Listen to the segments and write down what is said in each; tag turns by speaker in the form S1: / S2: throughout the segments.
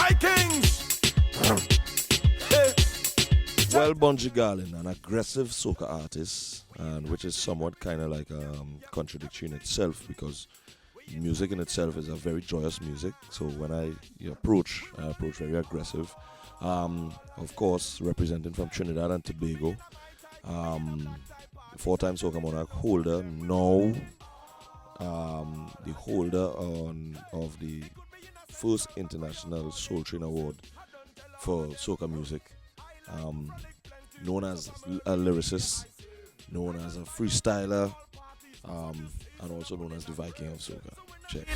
S1: ViKing.
S2: Well, Bunji Garlin, an aggressive soca artist, and which is somewhat kind of like a contradiction in itself, because music in itself is a very joyous music. So when I approach very aggressive. Of course, representing from Trinidad and Tobago, four-time Soca Monarch holder, now the holder of the first International Soul Train Award for soca music, known as a lyricist, known as a freestyler, and also known as the ViKing of soca. Check.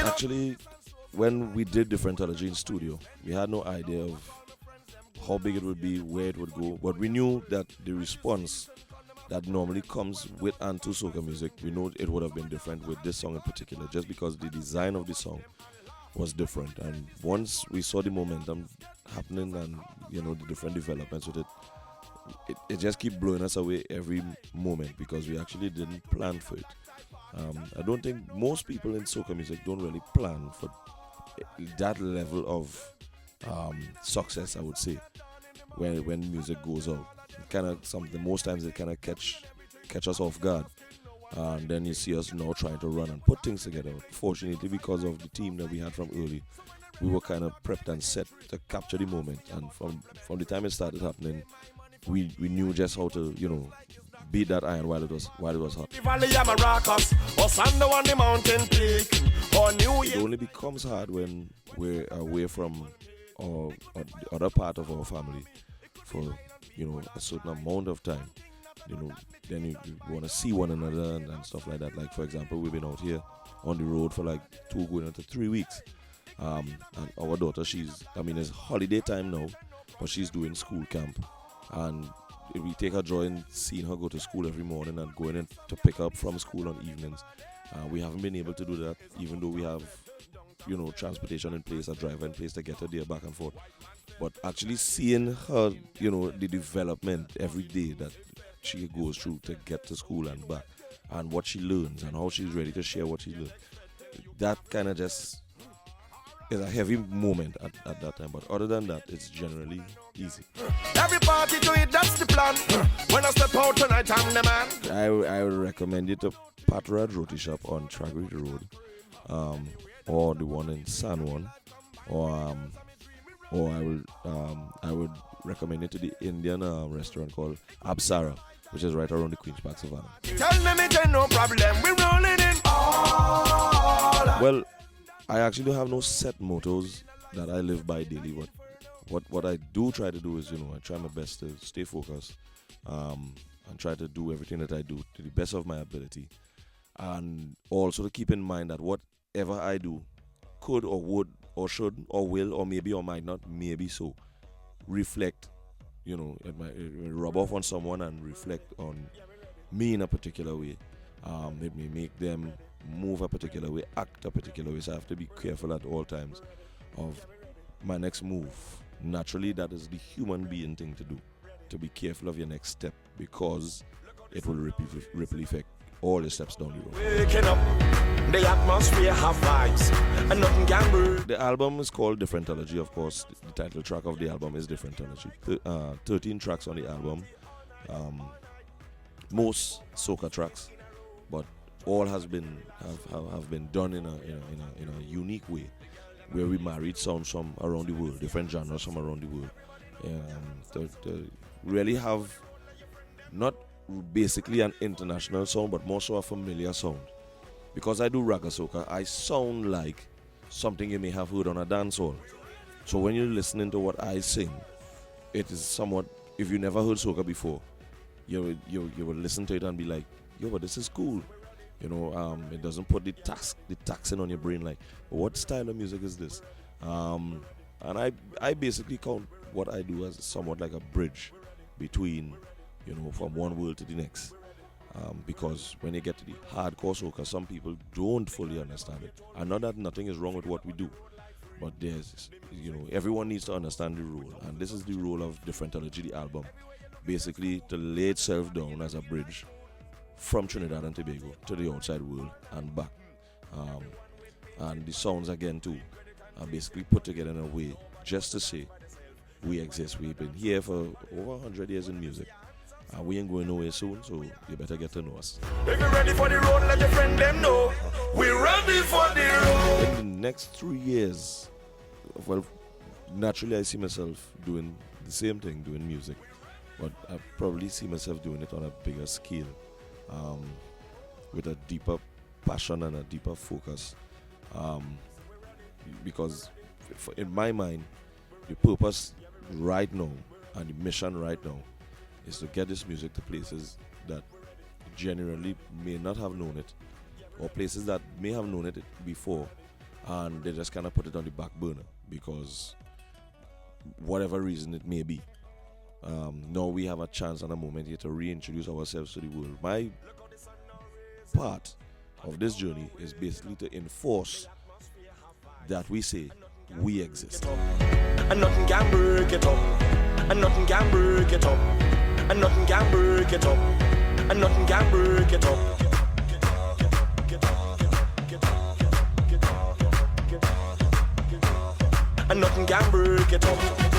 S2: Actually, when we did Differentology in studio, we had no idea of how big it would be, where it would go, but we knew that the response that normally comes with and to soca music, we know it would have been different with this song in particular, just because the design of the song was different. And once we saw the momentum happening and the different developments with it just keep blowing us away every moment, because we actually didn't plan for it. I don't think most people in soca music don't really plan for that level of success, I would say, when music goes out. Kind of something, most times it kind of catch us off guard, and then you see us now trying to run and put things together. Fortunately, because of the team that we had from early, we were kind of prepped and set to capture the moment, and from the time it started happening, we knew just how to beat that iron while it was hot. It only becomes hard when we're away from the other part of our family for a certain amount of time. Then you want to see one another and stuff like that. Like, for example, we've been out here on the road for like 2 going into 3 weeks, and our daughter, it's holiday time now, but she's doing school camp. And we take her joy in seeing her go to school every morning and going in to pick up from school on evenings. We haven't been able to do that, even though we have, transportation in place, a driver in place to get her there back and forth. But actually seeing her, the development every day that she goes through to get to school and back, and what she learns and how she's ready to share what she learned, that kind of just is a heavy moment at that time. But other than that, it's generally easy.
S1: Every party do it, that's the plan. When I step out tonight, I'm the man.
S2: I would recommend you to Patrad Roti Shop on Tragrit Road, or the one in San Juan, or I would recommend it to the Indian restaurant called Absara, which is right around the Queen's Park Savannah.
S1: Tell them it ain't no problem, we're rolling in all.
S2: Well, I actually don't have no set mottos that I live by daily, but what I do try to do is, I try my best to stay focused, and try to do everything that I do to the best of my ability, and also to keep in mind that whatever I do could or would or should or will or maybe or might not, maybe so, reflect, it might rub off on someone and reflect on me in a particular way. It may make them move a particular way, act a particular way, so I have to be careful at all times of my next move. Naturally, that is the human being thing to do, to be careful of your next step, because it will ripple effect all the steps down the road.
S1: Waking up, the atmosphere have vibes, and nothing can move.
S2: The album is called Differentology, of course. The title track of the album is Differentology. 13 tracks on the album, most soca tracks, but all have been done in a unique way, where we married sounds from around the world, different genres from around the world, to really have not basically an international sound, but more so a familiar sound. Because I do ragga soca, I sound like something you may have heard on a dance hall. So when you're listening to what I sing, it is somewhat, if you never heard soca before, you will listen to it and be like, yo, but this is cool. It doesn't put the taxing on your brain like, what style of music is this? And I basically count what I do as somewhat like a bridge between, from one world to the next. Because when you get to the hardcore soca, some people don't fully understand it. And not that nothing is wrong with what we do, but there's, everyone needs to understand the role. And this is the role of Differentology, the album. Basically, to lay itself down as a bridge from Trinidad and Tobago to the outside world and back. And the sounds again too are basically put together in a way just to say we exist. We've been here for over 100 years in music. And we ain't going nowhere soon, so you better get to know us.
S1: If you're ready for the road, let your friend them know. We're ready for the road.
S2: In the next 3 years, well, naturally I see myself doing the same thing, doing music. But I probably see myself doing it on a bigger scale, with a deeper passion and a deeper focus. Because in my mind, the purpose right now and the mission right now is to get this music to places that generally may not have known it, or places that may have known it before and they just kind of put it on the back burner because whatever reason it may be. Now we have a chance and a moment here to reintroduce ourselves to the world. My part of this journey is basically to enforce that we say we exist.
S1: And nothing can break it up. And nothing can break it up. And nothing can break it up. And nothing can break it up. And nothing can break it up.